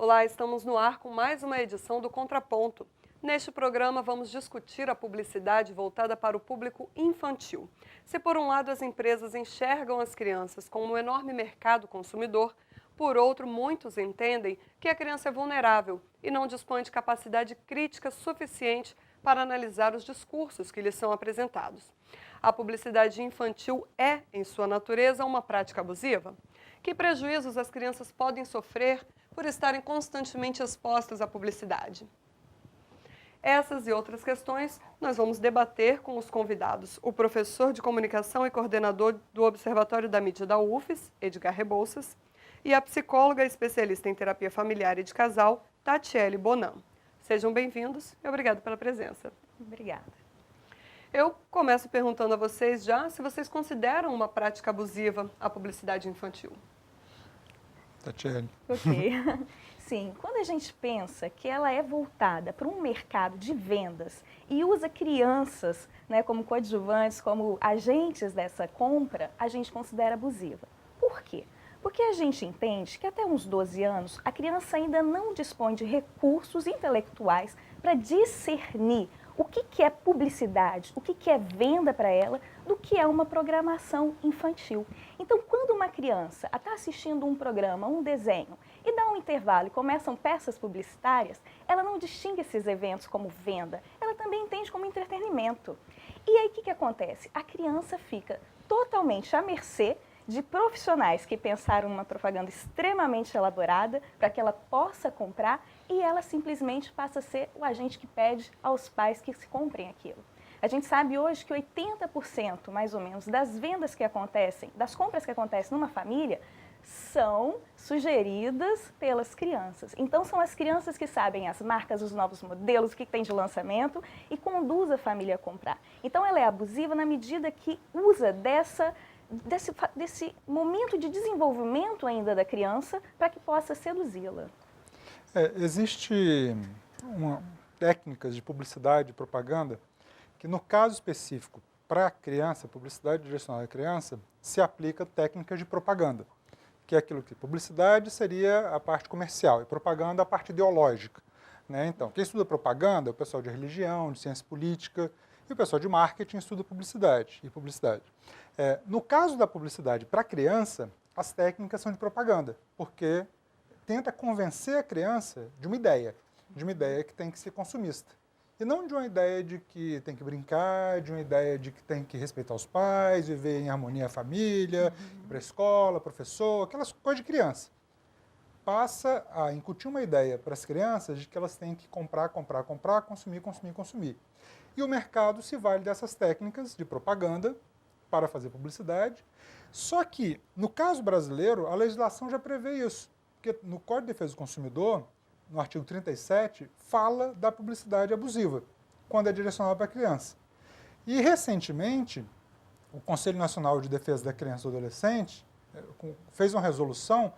Olá, estamos no ar com mais uma edição do Contraponto. Neste programa vamos discutir a publicidade voltada para o público infantil. Se por um lado as empresas enxergam as crianças como um enorme mercado consumidor, por outro muitos entendem que a criança é vulnerável e não dispõe de capacidade crítica suficiente para analisar os discursos que lhes são apresentados. A publicidade infantil é, em sua natureza, uma prática abusiva? Que prejuízos as crianças podem sofrer por estarem constantemente expostas à publicidade? Essas e outras questões nós vamos debater com os convidados, o professor de comunicação e coordenador do Observatório da Mídia da UFES, Edgar Rebouças, e a psicóloga especialista em terapia familiar e de casal, Tatiele Bonan. Sejam bem-vindos e obrigado pela presença. Obrigada. Eu começo perguntando a vocês já se vocês consideram uma prática abusiva a publicidade infantil. Tatiele. Ok. Sim, quando a gente pensa que ela é voltada para um mercado de vendas e usa crianças, né, como coadjuvantes, como agentes dessa compra, a gente considera abusiva. Por quê? Porque a gente entende que até uns 12 anos a criança ainda não dispõe de recursos intelectuais para discernir o que é publicidade, o que é venda para ela, do que é uma programação infantil. Então, quando uma criança está assistindo um programa, um desenho, e dá um intervalo e começam peças publicitárias, ela não distingue esses eventos como venda, ela também entende como entretenimento. E aí, o que acontece? A criança fica totalmente à mercê de profissionais que pensaram numa propaganda extremamente elaborada para que ela possa comprar e ela simplesmente passa a ser o agente que pede aos pais que se comprem aquilo. A gente sabe hoje que 80% mais ou menos das vendas que acontecem, das compras que acontecem numa família, são sugeridas pelas crianças. Então são as crianças que sabem as marcas, os novos modelos, o que tem de lançamento e conduz a família a comprar. Então ela é abusiva na medida que usa desse momento de desenvolvimento ainda da criança para que possa seduzi-la. Existe técnicas de publicidade e propaganda que, no caso específico, para a criança, publicidade direcionada à criança, se aplica técnicas de propaganda, que é aquilo que publicidade seria a parte comercial e propaganda a parte ideológica, né? Então, quem estuda propaganda é o pessoal de religião, de ciência política, e o pessoal de marketing estuda publicidade e publicidade. No caso da publicidade para criança, as técnicas são de propaganda, porque tenta convencer a criança de uma ideia que tem que ser consumista. E não de uma ideia de que tem que brincar, de uma ideia de que tem que respeitar os pais, viver em harmonia a família, ir para a escola, professor, aquelas coisas de criança. Passa a incutir uma ideia para as crianças de que elas têm que comprar, comprar, comprar, consumir, consumir, consumir. E o mercado se vale dessas técnicas de propaganda para fazer publicidade. Só que, no caso brasileiro, a legislação já prevê isso. Porque no Código de Defesa do Consumidor, no artigo 37, fala da publicidade abusiva, quando é direcionada para a criança. E, recentemente, o Conselho Nacional de Defesa da Criança e do Adolescente fez uma resolução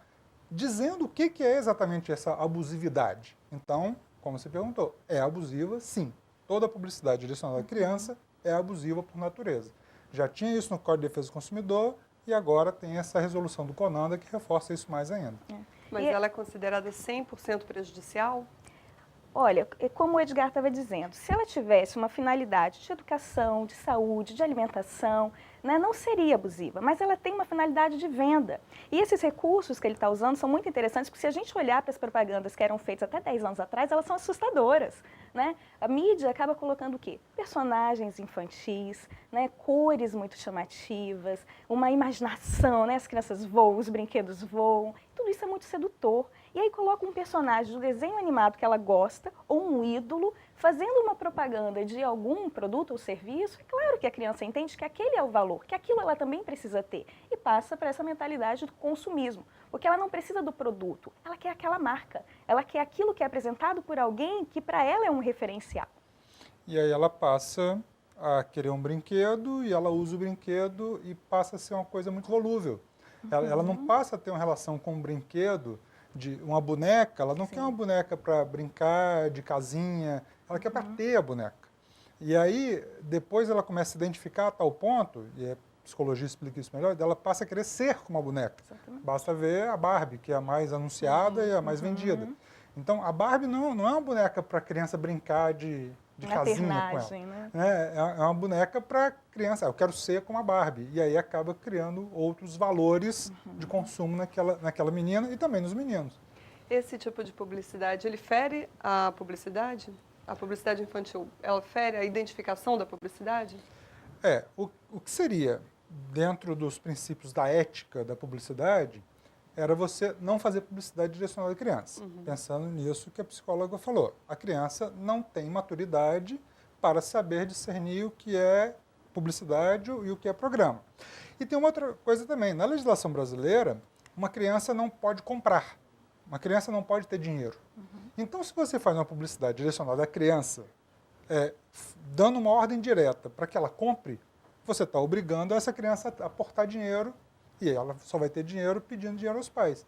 dizendo o que é exatamente essa abusividade. Então, como você perguntou, é abusiva, sim. Toda publicidade direcionada à criança é abusiva por natureza. Já tinha isso no Código de Defesa do Consumidor e agora tem essa resolução do CONANDA que reforça isso mais ainda. Mas ela é considerada 100% prejudicial? Olha, como o Edgar estava dizendo, se ela tivesse uma finalidade de educação, de saúde, de alimentação, né, não seria abusiva, mas ela tem uma finalidade de venda. E esses recursos que ele está usando são muito interessantes, porque se a gente olhar para as propagandas que eram feitas até 10 anos atrás, elas são assustadoras, né? A mídia acaba colocando o quê? Personagens infantis, né, cores muito chamativas, uma imaginação, né? As crianças voam, os brinquedos voam, tudo isso é muito sedutor. E aí coloca um personagem do desenho animado que ela gosta, ou um ídolo, fazendo uma propaganda de algum produto ou serviço. É claro que a criança entende que aquele é o valor, que aquilo ela também precisa ter. E passa para essa mentalidade do consumismo. Porque ela não precisa do produto, ela quer aquela marca. Ela quer aquilo que é apresentado por alguém que para ela é um referencial. E aí ela passa a querer um brinquedo e ela usa o brinquedo e passa a ser uma coisa muito volúvel. Ela não passa a ter uma relação com um brinquedo de uma boneca, ela não quer uma boneca para brincar de casinha, ela quer para ter a boneca. E aí, depois ela começa a se identificar a tal ponto, e a psicologia explica isso melhor, ela passa a querer ser como uma boneca. Exatamente. Basta ver a Barbie, que é a mais anunciada e a mais vendida. Então, a Barbie não é uma boneca para a criança brincar de casinha com ela. Né? É uma boneca para criança, eu quero ser como a Barbie. E aí acaba criando outros valores de consumo naquela menina e também nos meninos. Esse tipo de publicidade, ele fere a publicidade? A publicidade infantil, ela fere a identificação da publicidade? O que seria, dentro dos princípios da ética da publicidade, era você não fazer publicidade direcionada à criança. Pensando nisso que a psicóloga falou. A criança não tem maturidade para saber discernir o que é publicidade e o que é programa. E tem uma outra coisa também. Na legislação brasileira, uma criança não pode comprar. Uma criança não pode ter dinheiro. Então, se você faz uma publicidade direcionada à criança, dando uma ordem direta para que ela compre, você está obrigando essa criança a aportar dinheiro e ela só vai ter dinheiro pedindo dinheiro aos pais.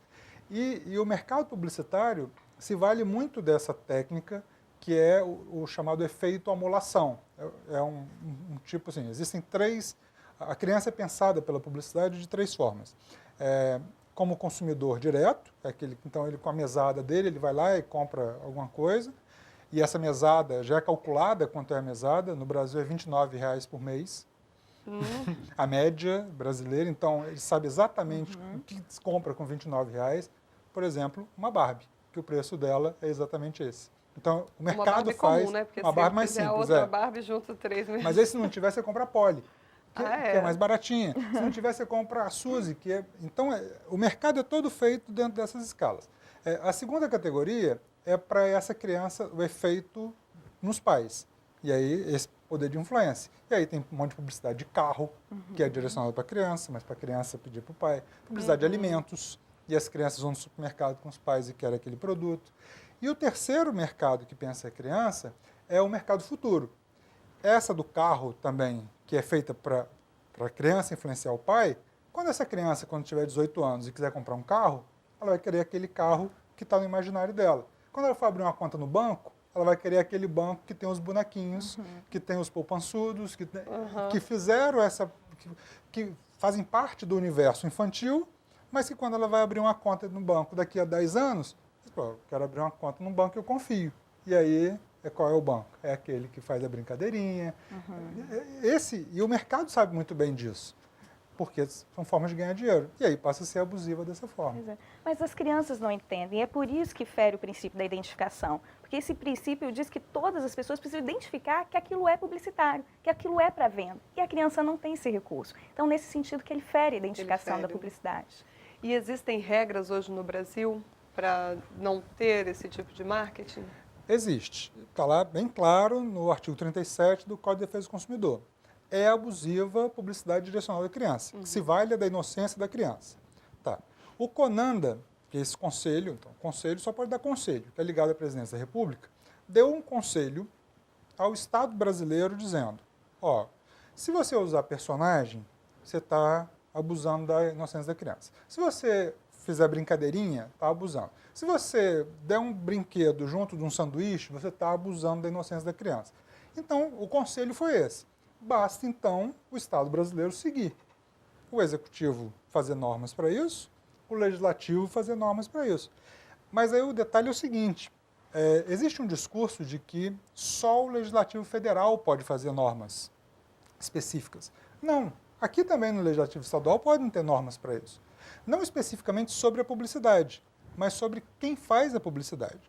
E o mercado publicitário se vale muito dessa técnica, que é o chamado efeito amolação. É um tipo assim, existem três... A criança é pensada pela publicidade de três formas. Como consumidor direto, então ele com a mesada dele, ele vai lá e compra alguma coisa, e essa mesada já é calculada quanto é a mesada, no Brasil é R$29 por mês, a média brasileira, então ele sabe exatamente o que se compra com R$29, por exemplo, uma Barbie, que o preço dela é exatamente esse. Então o mercado uma Barbie faz comum, né? Porque uma se Barbie mais quiser simples. outra Barbie junto 3 meses. Mas aí se não tiver, você compra a Polly. Que é mais baratinha. Se não tiver, você compra a Suzy, que é... Então, o mercado é todo feito dentro dessas escalas. A segunda categoria é para essa criança, o efeito nos pais. E aí, esse poder de influência. E aí tem um monte de publicidade de carro, que é direcionada para a criança, mas para a criança pedir para o pai. Publicidade de alimentos, e as crianças vão no supermercado com os pais e querem aquele produto. E o terceiro mercado que pensa a criança é o mercado futuro. Essa do carro também, que é feita para a criança influenciar o pai, quando essa criança, quando tiver 18 anos e quiser comprar um carro, ela vai querer aquele carro que está no imaginário dela. Quando ela for abrir uma conta no banco, ela vai querer aquele banco que tem os bonequinhos, que tem os poupançudos, que fizeram que fazem parte do universo infantil, mas que quando ela vai abrir uma conta no banco daqui a 10 anos, eu quero abrir uma conta num banco que eu confio. E aí... Qual é o banco? É aquele que faz a brincadeirinha. E o mercado sabe muito bem disso, porque são formas de ganhar dinheiro. E aí passa a ser abusiva dessa forma. Mas as crianças não entendem, e é por isso que fere o princípio da identificação. Porque esse princípio diz que todas as pessoas precisam identificar que aquilo é publicitário, que aquilo é para venda. E a criança não tem esse recurso. Então, nesse sentido que ele fere a identificação da publicidade. E existem regras hoje no Brasil para não ter esse tipo de marketing? Existe. Está lá bem claro no artigo 37 do Código de Defesa do Consumidor. É abusiva publicidade direcionada à criança, que se vale da inocência da criança. Tá. O CONANDA, que é esse conselho, então, o conselho só pode dar conselho, que é ligado à presidência da República, deu um conselho ao Estado brasileiro dizendo, se você usar personagem, você está abusando da inocência da criança. Se você fizer brincadeirinha, está abusando. Se você der um brinquedo junto de um sanduíche, você está abusando da inocência da criança. Então, o conselho foi esse. Basta, então, o Estado brasileiro seguir. O Executivo fazer normas para isso, o Legislativo fazer normas para isso. Mas aí o detalhe é o seguinte, existe um discurso de que só o Legislativo Federal pode fazer normas específicas. Não, aqui também no Legislativo Estadual podem ter normas para isso. Não especificamente sobre a publicidade, mas sobre quem faz a publicidade.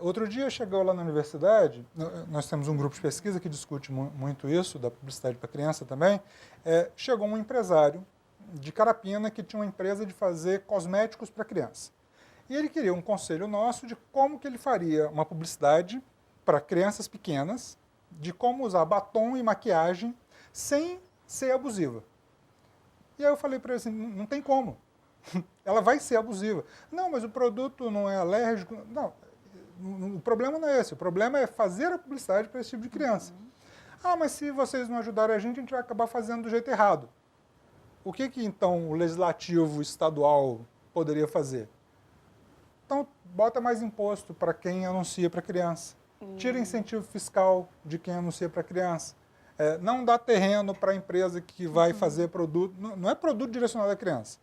Outro dia chegou lá na universidade, nós temos um grupo de pesquisa que discute muito isso, da publicidade para criança também, chegou um empresário de Carapina que tinha uma empresa de fazer cosméticos para criança. E ele queria um conselho nosso de como que ele faria uma publicidade para crianças pequenas, de como usar batom e maquiagem sem ser abusiva. E aí eu falei para ele assim, não tem como. Ela vai ser abusiva. Não, mas o produto não é alérgico. Não, o problema não é esse. O problema é fazer a publicidade para esse tipo de criança. Mas se vocês não ajudarem a gente vai acabar fazendo do jeito errado. O que então o legislativo estadual poderia fazer? Então, bota mais imposto para quem anuncia para criança. Tira incentivo fiscal de quem anuncia para criança. Não dá terreno para a empresa que vai fazer produto. Não é produto direcionado à criança.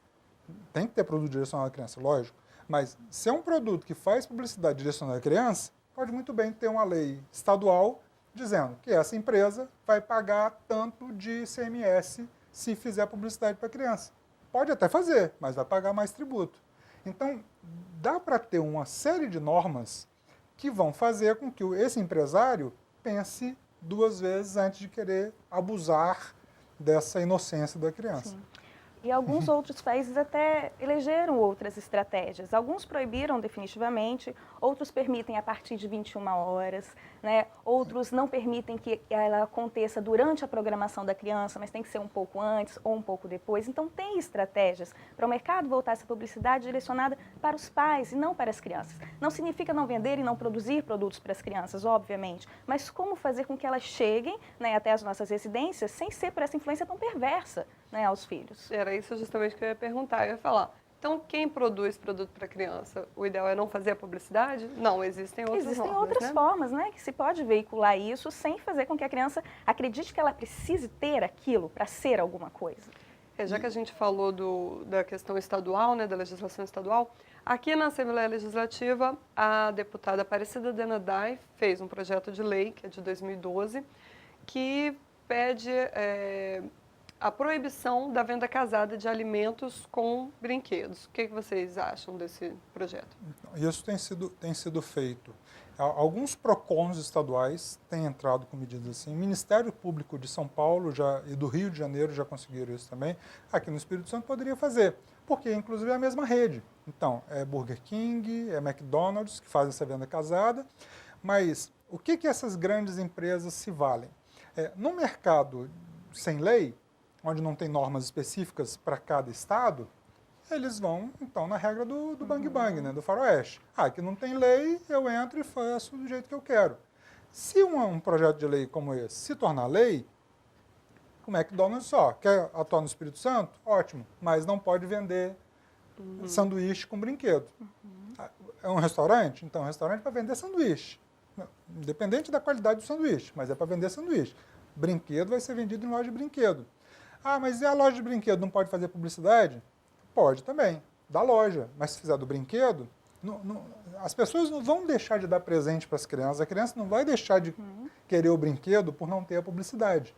Tem que ter produto direcionado à criança, lógico. Mas se é um produto que faz publicidade direcionada à criança, pode muito bem ter uma lei estadual dizendo que essa empresa vai pagar tanto de ICMS se fizer publicidade para criança. Pode até fazer, mas vai pagar mais tributo. Então, dá para ter uma série de normas que vão fazer com que esse empresário pense 2 vezes antes de querer abusar dessa inocência da criança. Sim. E alguns outros países até elegeram outras estratégias. Alguns proibiram definitivamente, outros permitem a partir de 21 horas, né? Outros não permitem que ela aconteça durante a programação da criança, mas tem que ser um pouco antes ou um pouco depois. Então, tem estratégias para o mercado voltar essa publicidade direcionada para os pais e não para as crianças. Não significa não vender e não produzir produtos para as crianças, obviamente, mas como fazer com que elas cheguem, né, até as nossas residências sem ser por essa influência tão perversa, né, aos filhos. Era isso justamente que eu ia perguntar. Eu ia falar, então quem produz produto para criança, o ideal é não fazer a publicidade? Não, existem outras Existem normas, outras né? formas, né, que se pode veicular isso sem fazer com que a criança acredite que ela precise ter aquilo para ser alguma coisa. Já que a gente falou da questão estadual, né, da legislação estadual, aqui na Assembleia Legislativa, a deputada Aparecida Denadai fez um projeto de lei, que é de 2012, que pede a proibição da venda casada de alimentos com brinquedos. O que vocês acham desse projeto? Isso tem sido feito. Alguns PROCONs estaduais têm entrado com medidas assim. O Ministério Público de São Paulo e do Rio de Janeiro já conseguiram isso também. Aqui no Espírito Santo poderia fazer, porque inclusive é a mesma rede. Então, é Burger King, é McDonald's que fazem essa venda casada. Mas o que essas grandes empresas se valem? No mercado sem lei, onde não tem normas específicas para cada estado, eles vão, então, na regra do bang bang, né, do faroeste. Aqui não tem lei, eu entro e faço do jeito que eu quero. Se um projeto de lei como esse se tornar lei, o McDonald's quer atuar no Espírito Santo? Ótimo, mas não pode vender sanduíche com brinquedo. É um restaurante? Então, o restaurante é para vender sanduíche. Independente da qualidade do sanduíche, mas é para vender sanduíche. Brinquedo vai ser vendido em loja de brinquedo. Mas e a loja de brinquedo não pode fazer publicidade? Pode também, da loja. Mas se fizer do brinquedo, as pessoas não vão deixar de dar presente para as crianças. A criança não vai deixar de querer o brinquedo por não ter a publicidade.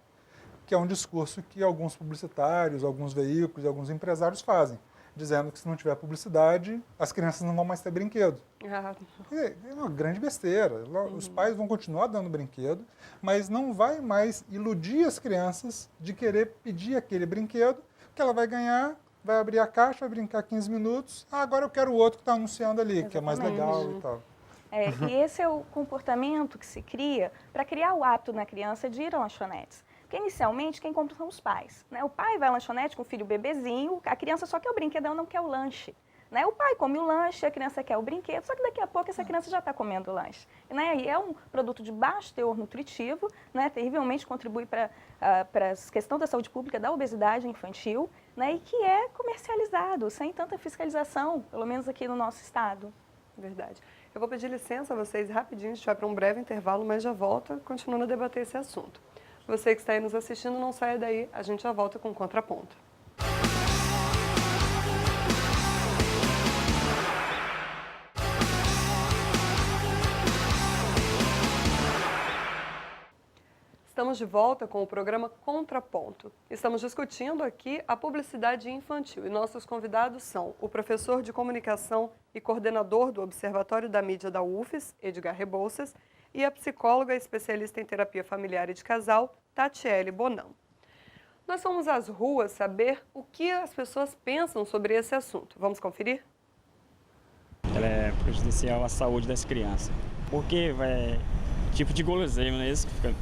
Que é um discurso que alguns publicitários, alguns veículos, alguns empresários fazem. Dizendo que se não tiver publicidade, as crianças não vão mais ter brinquedo. É uma grande besteira. Os pais vão continuar dando brinquedo, mas não vai mais iludir as crianças de querer pedir aquele brinquedo, que ela vai ganhar, vai abrir a caixa, vai brincar 15 minutos. Agora eu quero o outro que está anunciando ali, que é mais legal e tal. E esse é o comportamento que se cria para criar o hábito na criança de ir a lanchonetes. Porque inicialmente quem compra são os pais, né? O pai vai à lanchonete com o filho bebezinho, a criança só quer o brinquedo, ela não quer o lanche. Né? O pai come o lanche, a criança quer o brinquedo, só que daqui a pouco essa criança já está comendo o lanche. Né? E é um produto de baixo teor nutritivo, né? Terrivelmente contribui para a questão da saúde pública, da obesidade infantil, né? E que é comercializado sem tanta fiscalização, pelo menos aqui no nosso estado. Verdade. Eu vou pedir licença a vocês rapidinho, a gente vai para um breve intervalo, mas já volta continuando a debater esse assunto. Você que está aí nos assistindo, não saia daí, a gente já volta com o Contraponto. Estamos de volta com o programa Contraponto. Estamos discutindo aqui a publicidade infantil e nossos convidados são o professor de comunicação e coordenador do Observatório da Mídia da UFES, Edgar Rebouças, e a psicóloga especialista em terapia familiar e de casal, Tatiele Bonan. Nós fomos às ruas saber o que as pessoas pensam sobre esse assunto. Vamos conferir? Ela é prejudicial à saúde das crianças, porque é tipo de guloseima, não é isso? Que fica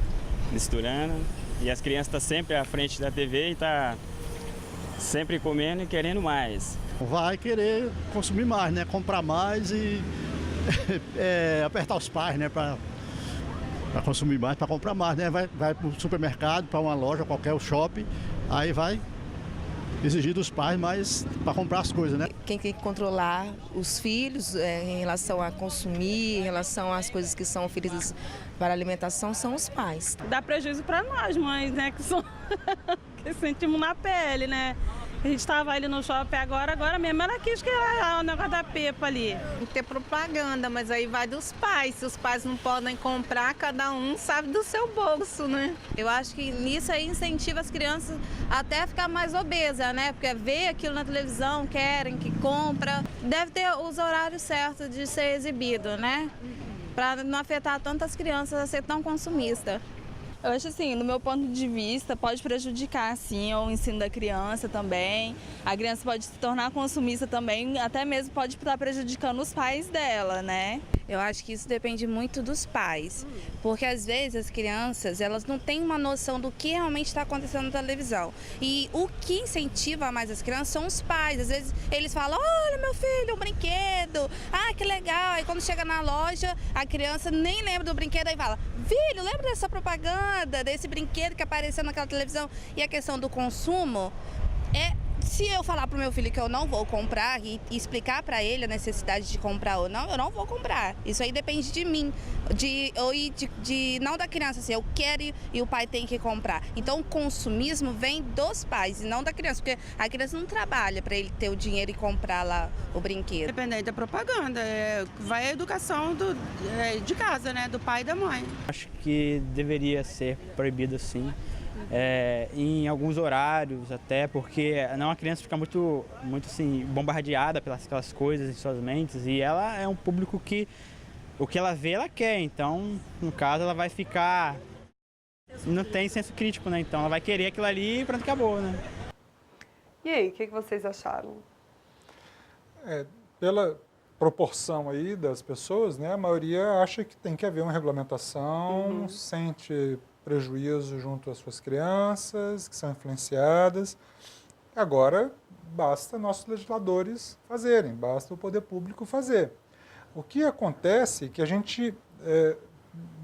misturando, e as crianças estão sempre à frente da TV e estão sempre comendo e querendo mais. Vai querer consumir mais, né? Comprar mais e apertar os pais, né? Para consumir mais, para comprar mais, né? Vai para o supermercado, para uma loja qualquer, o shopping, aí vai exigir dos pais mais para comprar as coisas, né? Quem tem que controlar os filhos em relação a consumir, em relação às coisas que são oferecidas para alimentação, são os pais. Dá prejuízo para nós, mães, né? Que sentimos na pele, né? A gente estava ali no shopping agora mesmo, ela quis que era o negócio da Pepa ali. Tem que ter propaganda, mas aí vai dos pais. Se os pais não podem comprar, cada um sabe do seu bolso, né? Eu acho que nisso aí incentiva as crianças até a ficar mais obesas, né? Porque vê aquilo na televisão, querem que compra. Deve ter os horários certos de ser exibido, né? Para não afetar tantas crianças a ser tão consumista. Eu acho assim, no meu ponto de vista, pode prejudicar, sim, o ensino da criança também. A criança pode se tornar consumista também, até mesmo pode estar prejudicando os pais dela, né? Eu acho que isso depende muito dos pais, porque às vezes as crianças, elas não têm uma noção do que realmente está acontecendo na televisão. E o que incentiva mais as crianças são os pais. Às vezes eles falam, olha meu filho, um brinquedo, ah, que legal. Aí quando chega na loja, a criança nem lembra do brinquedo, aí fala, filho, lembra dessa propaganda, desse brinquedo que apareceu naquela televisão? E a questão do consumo se eu falar pro meu filho que eu não vou comprar e explicar para ele a necessidade de comprar ou não, eu não vou comprar. Isso aí depende de mim, não da criança, assim, eu quero e o pai tem que comprar. Então o consumismo vem dos pais e não da criança, porque a criança não trabalha para ele ter o dinheiro e comprar lá o brinquedo. Dependente da propaganda, vai a educação de casa, né, do pai e da mãe. Acho que deveria ser proibido sim. Em alguns horários até, porque não a criança fica muito assim, bombardeada pelas aquelas coisas em suas mentes e ela é um público que o que ela vê, ela quer, então no caso ela vai ficar, não tem senso crítico, né, então ela vai querer aquilo ali e pronto, acabou, né. E aí, o que vocês acharam? Pela proporção aí das pessoas, né, a maioria acha que tem que haver uma regulamentação, sente prejuízo junto às suas crianças, que são influenciadas. Agora, basta nossos legisladores fazerem, basta o poder público fazer. O que acontece é que a gente,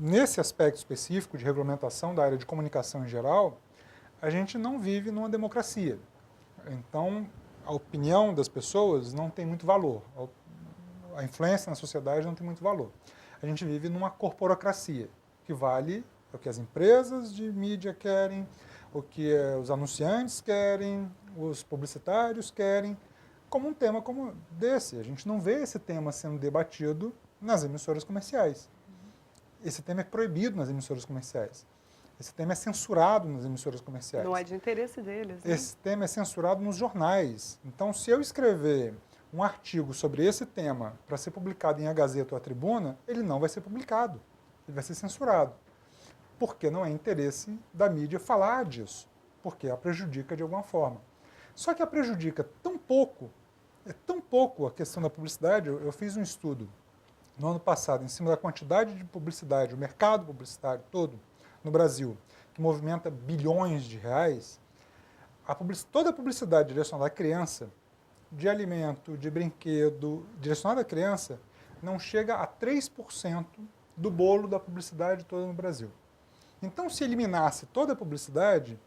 nesse aspecto específico de regulamentação da área de comunicação em geral, a gente não vive numa democracia. Então, a opinião das pessoas não tem muito valor, a influência na sociedade não tem muito valor. A gente vive numa corporocracia, que vale o que as empresas de mídia querem, o que os anunciantes querem, os publicitários querem, como um tema como desse. A gente não vê esse tema sendo debatido nas emissoras comerciais. Esse tema é proibido nas emissoras comerciais. Esse tema é censurado nas emissoras comerciais. Não é de interesse deles, né? Esse tema é censurado nos jornais. Então, se eu escrever um artigo sobre esse tema para ser publicado em A Gazeta ou A Tribuna, ele não vai ser publicado, ele vai ser censurado. Porque não é interesse da mídia falar disso, porque a prejudica de alguma forma. Só que a prejudica tão pouco, é tão pouco a questão da publicidade. Eu fiz um estudo no ano passado em cima da quantidade de publicidade, o mercado publicitário todo no Brasil, que movimenta bilhões de reais. Toda a publicidade direcionada à criança, de alimento, de brinquedo, direcionada à criança, não chega a 3% do bolo da publicidade toda no Brasil. Então, se eliminasse toda a publicidade,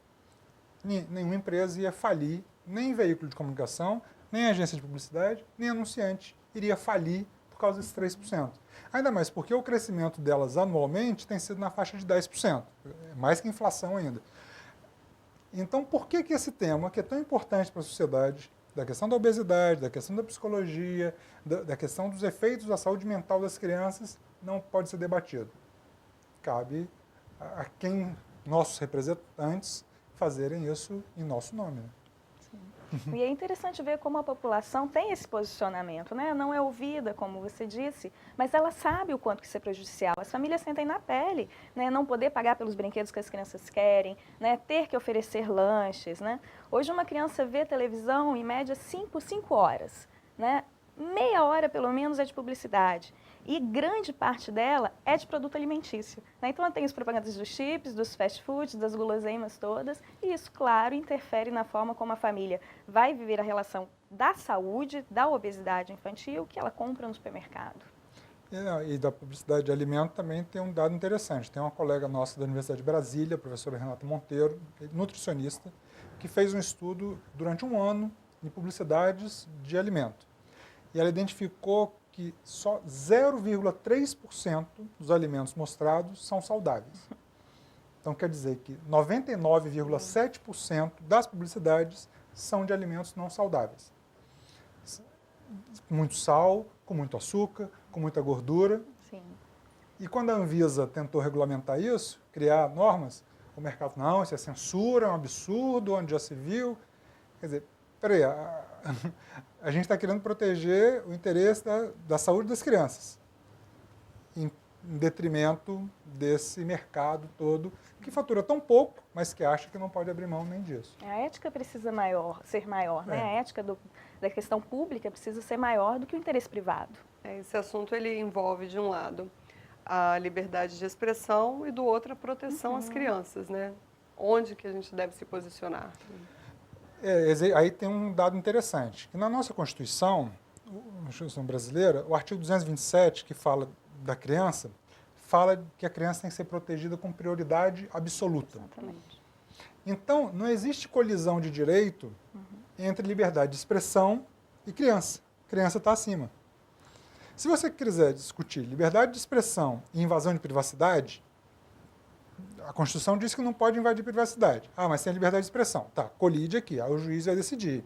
nenhuma empresa ia falir, nem veículo de comunicação, nem agência de publicidade, nem anunciante iria falir por causa desses 3%. Ainda mais porque o crescimento delas anualmente tem sido na faixa de 10%, mais que inflação ainda. Então, por que esse tema, que é tão importante para a sociedade, da questão da obesidade, da questão da psicologia, da questão dos efeitos da saúde mental das crianças, não pode ser debatido? Cabe a quem nossos representantes fazerem isso em nosso nome. Né? E é interessante ver como a população tem esse posicionamento, né? Não é ouvida, como você disse, mas ela sabe o quanto que isso é prejudicial. As famílias sentem na pele, né? Não poder pagar pelos brinquedos que as crianças querem, né? Ter que oferecer lanches, né? Hoje uma criança vê televisão em média 5 horas, né? Meia hora pelo menos é de publicidade. E grande parte dela é de produto alimentício. Né? Então, tem as propagandas dos chips, dos fast foods, das guloseimas todas, e isso, claro, interfere na forma como a família vai viver a relação da saúde, da obesidade infantil, que ela compra no supermercado. E da publicidade de alimento também tem um dado interessante. Tem uma colega nossa da Universidade de Brasília, a professora Renata Monteiro, nutricionista, que fez um estudo durante um ano em publicidades de alimento. E ela identificou que só 0,3% dos alimentos mostrados são saudáveis. Então, quer dizer que 99,7% das publicidades são de alimentos não saudáveis. Com muito sal, com muito açúcar, com muita gordura. Sim. E quando a Anvisa tentou regulamentar isso, criar normas, o mercado, não, isso é censura, é um absurdo, onde já se viu. Quer dizer, peraí, a gente está querendo proteger o interesse da saúde das crianças, em detrimento desse mercado todo, que fatura tão pouco, mas que acha que não pode abrir mão nem disso. A ética precisa ser maior, né? A ética da questão pública precisa ser maior do que o interesse privado. Esse assunto ele envolve, de um lado, a liberdade de expressão e do outro, a proteção às crianças, né? Onde que a gente deve se posicionar? Aí tem um dado interessante, que na nossa Constituição, a Constituição brasileira, o artigo 227, que fala da criança, fala que a criança tem que ser protegida com prioridade absoluta. Exatamente. Então, não existe colisão de direito entre liberdade de expressão e criança. Criança está acima. Se você quiser discutir liberdade de expressão e invasão de privacidade, a Constituição diz que não pode invadir privacidade. Ah, mas tem a liberdade de expressão. Tá, colide aqui, aí o juiz vai decidir.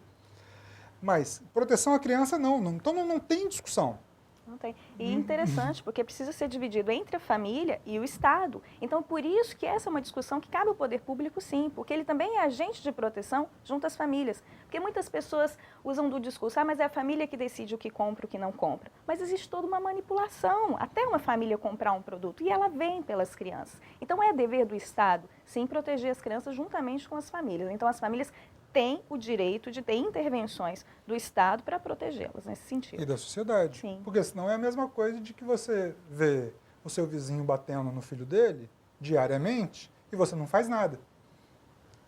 Mas proteção à criança, não. Então não tem discussão. Não tem. E interessante, porque precisa ser dividido entre a família e o Estado. Então, por isso que essa é uma discussão que cabe ao poder público, sim, porque ele também é agente de proteção junto às famílias. Porque muitas pessoas usam do discurso, mas é a família que decide o que compra e o que não compra. Mas existe toda uma manipulação, até uma família comprar um produto, e ela vem pelas crianças. Então, é dever do Estado, sim, proteger as crianças juntamente com as famílias. Então, as famílias têm o direito de ter intervenções do Estado para protegê-las nesse sentido. E da sociedade. Sim. Porque senão é a mesma coisa de que você vê o seu vizinho batendo no filho dele diariamente e você não faz nada.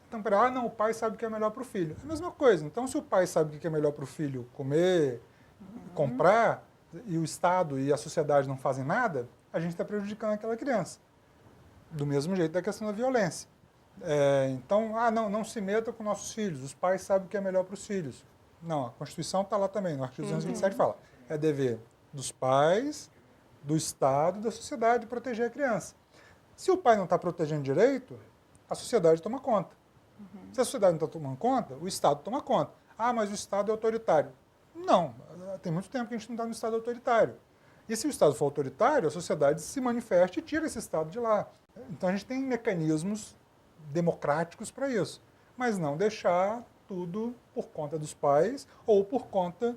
Então, não, o pai sabe o que é melhor para o filho. É a mesma coisa. Então, se o pai sabe o que é melhor para o filho comer, comprar, e o Estado e a sociedade não fazem nada, a gente está prejudicando aquela criança. Do mesmo jeito da questão da violência. Então, não se meta com nossos filhos, os pais sabem o que é melhor para os filhos. Não, a Constituição está lá também, no artigo 227 fala, é dever dos pais, do Estado e da sociedade proteger a criança. Se o pai não está protegendo direito, a sociedade toma conta. Se a sociedade não está tomando conta, o Estado toma conta. Ah, mas o Estado é autoritário. Não, tem muito tempo que a gente não está no Estado autoritário. E se o Estado for autoritário, a sociedade se manifesta e tira esse Estado de lá. Então a gente tem mecanismos democráticos para isso, mas não deixar tudo por conta dos pais ou por conta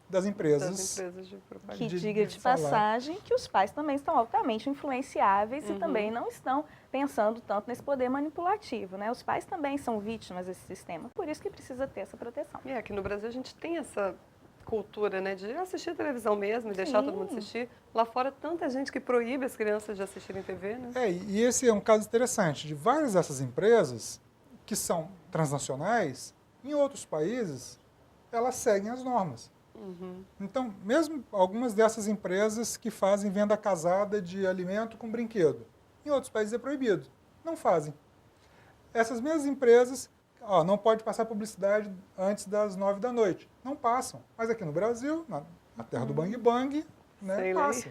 das empresas de propaganda. Que diga de passagem que os pais também estão altamente influenciáveis e também não estão pensando tanto nesse poder manipulativo, né? Os pais também são vítimas desse sistema, por isso que precisa ter essa proteção. E aqui no Brasil a gente tem essa cultura, né, de assistir televisão mesmo e deixar todo mundo assistir. Lá fora, tanta gente que proíbe as crianças de assistirem TV, né? E esse é um caso interessante de várias dessas empresas que são transnacionais, em outros países, elas seguem as normas. Então, mesmo algumas dessas empresas que fazem venda casada de alimento com brinquedo, em outros países é proibido, não fazem. Essas mesmas empresas, não pode passar publicidade antes das 9 da noite. Não passam. Mas aqui no Brasil, na terra do Bang Bang, né, passa.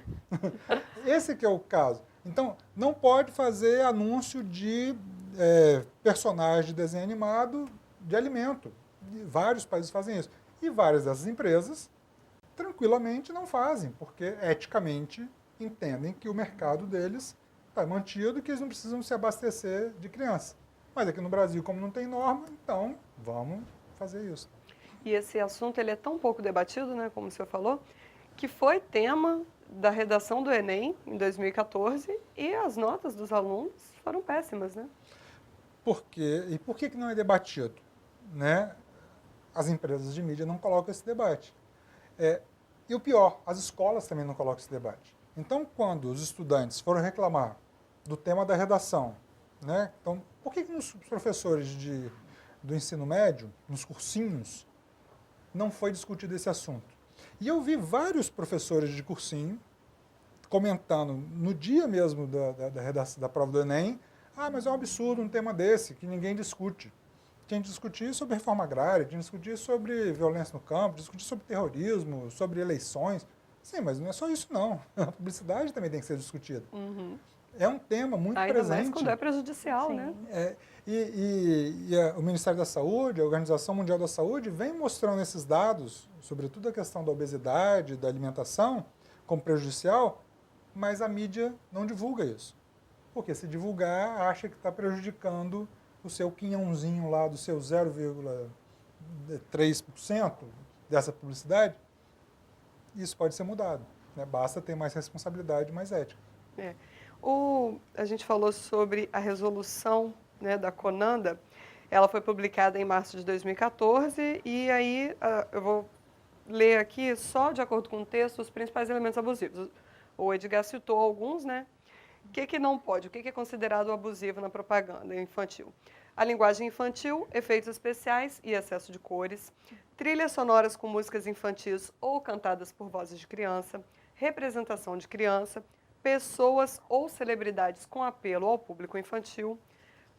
Esse que é o caso. Então, não pode fazer anúncio de personagem de desenho animado de alimento. E vários países fazem isso. E várias dessas empresas, tranquilamente, não fazem, porque eticamente entendem que o mercado deles está mantido e que eles não precisam se abastecer de criança. Mas aqui no Brasil, como não tem norma, então vamos fazer isso. E esse assunto ele é tão pouco debatido, né, como o senhor falou, que foi tema da redação do Enem em 2014 e as notas dos alunos foram péssimas, né? Por quê? E por que não é debatido? Né? As empresas de mídia não colocam esse debate. E o pior, as escolas também não colocam esse debate. Então, quando os estudantes foram reclamar do tema da redação, né? Então, por que nos professores do ensino médio, nos cursinhos, não foi discutido esse assunto? E eu vi vários professores de cursinho comentando no dia mesmo da prova do Enem, mas é um absurdo um tema desse, que ninguém discute. Tinha que discutir sobre reforma agrária, tinha que discutir sobre violência no campo, discutir sobre terrorismo, sobre eleições. Sim, mas não é só isso não. A publicidade também tem que ser discutida. é um tema muito Ainda presente. mais quando é prejudicial, Sim. né? O Ministério da Saúde, a Organização Mundial da Saúde, vem mostrando esses dados, sobretudo a questão da obesidade, da alimentação, como prejudicial, mas a mídia não divulga isso. Porque se divulgar, acha que está prejudicando o seu quinhãozinho lá, do seu 0,3% dessa publicidade. Isso pode ser mudado, né? Basta ter mais responsabilidade, mais ética. A gente falou sobre a resolução, né, da CONANDA. Ela foi publicada em março de 2014 e aí eu vou ler aqui, só de acordo com o texto, os principais elementos abusivos. O Edgar citou alguns, né? O que não pode? O que é considerado abusivo na propaganda infantil? A linguagem infantil, efeitos especiais e excesso de cores, trilhas sonoras com músicas infantis ou cantadas por vozes de criança, representação de criança, pessoas ou celebridades com apelo ao público infantil,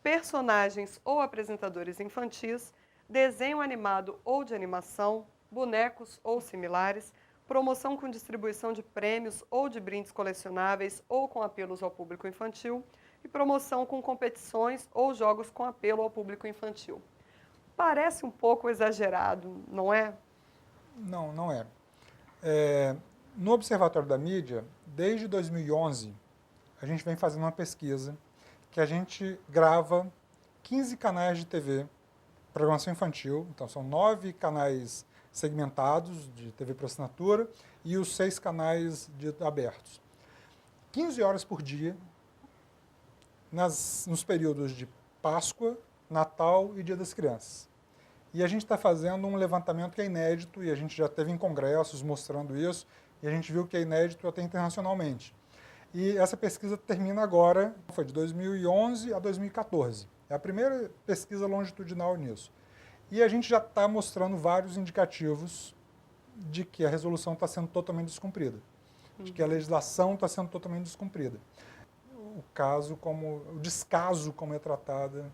personagens ou apresentadores infantis, desenho animado ou de animação, bonecos ou similares, promoção com distribuição de prêmios ou de brindes colecionáveis ou com apelos ao público infantil e promoção com competições ou jogos com apelo ao público infantil. Parece um pouco exagerado, não é? Não, não é. No Observatório da Mídia, desde 2011, a gente vem fazendo uma pesquisa que a gente grava 15 canais de TV, programação infantil, então são 9 canais segmentados de TV por assinatura e os 6 canais abertos. 15 horas por dia, nos períodos de Páscoa, Natal e Dia das Crianças. E a gente está fazendo um levantamento que é inédito, e a gente já teve em congressos mostrando isso, e a gente viu que é inédito até internacionalmente. E essa pesquisa termina agora, foi de 2011 a 2014. É a primeira pesquisa longitudinal nisso. E a gente já está mostrando vários indicativos de que a resolução está sendo totalmente descumprida, de que a legislação está sendo totalmente descumprida. O descaso como é tratada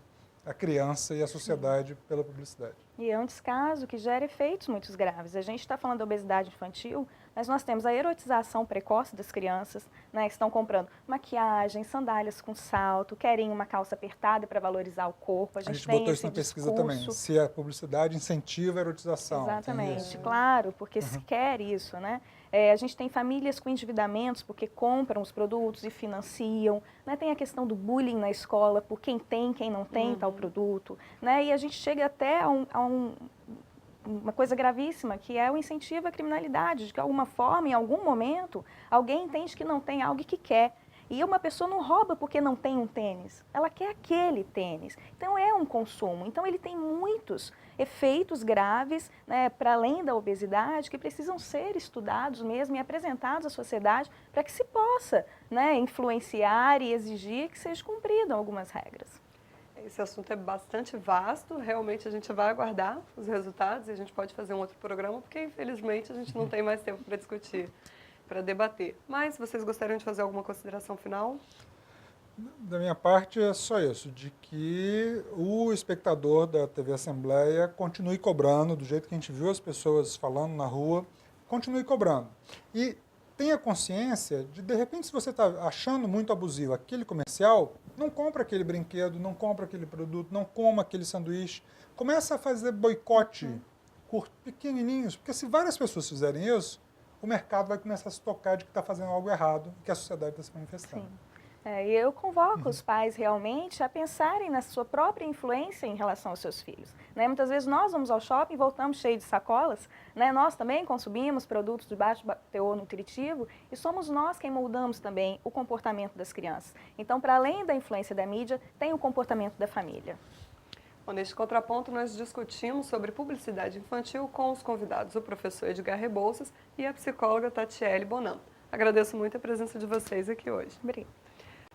a criança e a sociedade pela publicidade. E é um descaso que gera efeitos muito graves. A gente está falando da obesidade infantil, mas nós temos a erotização precoce das crianças, né, que estão comprando maquiagem, sandálias com salto, querem uma calça apertada para valorizar o corpo. A gente botou isso na pesquisa também, se a publicidade incentiva a erotização. Exatamente, claro, porque se quer isso, né? A gente tem famílias com endividamentos porque compram os produtos e financiam, né? Tem a questão do bullying na escola, por quem tem, quem não tem tal produto, né? E a gente chega até a uma coisa gravíssima, que é o incentivo à criminalidade, de que, de alguma forma, em algum momento, alguém entende que não tem algo que quer. E uma pessoa não rouba porque não tem um tênis, ela quer aquele tênis. Então, é um consumo. Então, ele tem muitos efeitos graves, né, para além da obesidade, que precisam ser estudados mesmo e apresentados à sociedade para que se possa, né, influenciar e exigir que seja cumpridas algumas regras. Esse assunto é bastante vasto, realmente a gente vai aguardar os resultados e a gente pode fazer um outro programa, porque infelizmente a gente não tem mais tempo para discutir, para debater. Mas vocês gostariam de fazer alguma consideração final? Da minha parte é só isso, de que o espectador da TV Assembleia continue cobrando, do jeito que a gente viu as pessoas falando na rua, continue cobrando. E tenha consciência de repente, se você está achando muito abusivo aquele comercial, não compra aquele brinquedo, não compra aquele produto, não coma aquele sanduíche. Começa a fazer boicote pequenininhos, porque se várias pessoas fizerem isso, o mercado vai começar a se tocar de que está fazendo algo errado, que a sociedade está se manifestando. Sim. E eu convoco os pais realmente a pensarem na sua própria influência em relação aos seus filhos. Né? Muitas vezes nós vamos ao shopping e voltamos cheios de sacolas, né? Nós também consumimos produtos de baixo teor nutritivo e somos nós quem moldamos também o comportamento das crianças. Então, para além da influência da mídia, tem o comportamento da família. Bom, neste contraponto, nós discutimos sobre publicidade infantil com os convidados, o professor Edgar Rebouças e a psicóloga Tatiele Bonan. Agradeço muito a presença de vocês aqui hoje. Obrigada.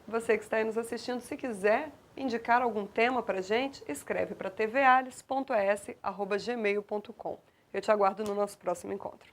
Você que está aí nos assistindo, se quiser indicar algum tema para a gente, escreve para tvales.es@gmail.com. Eu te aguardo no nosso próximo encontro.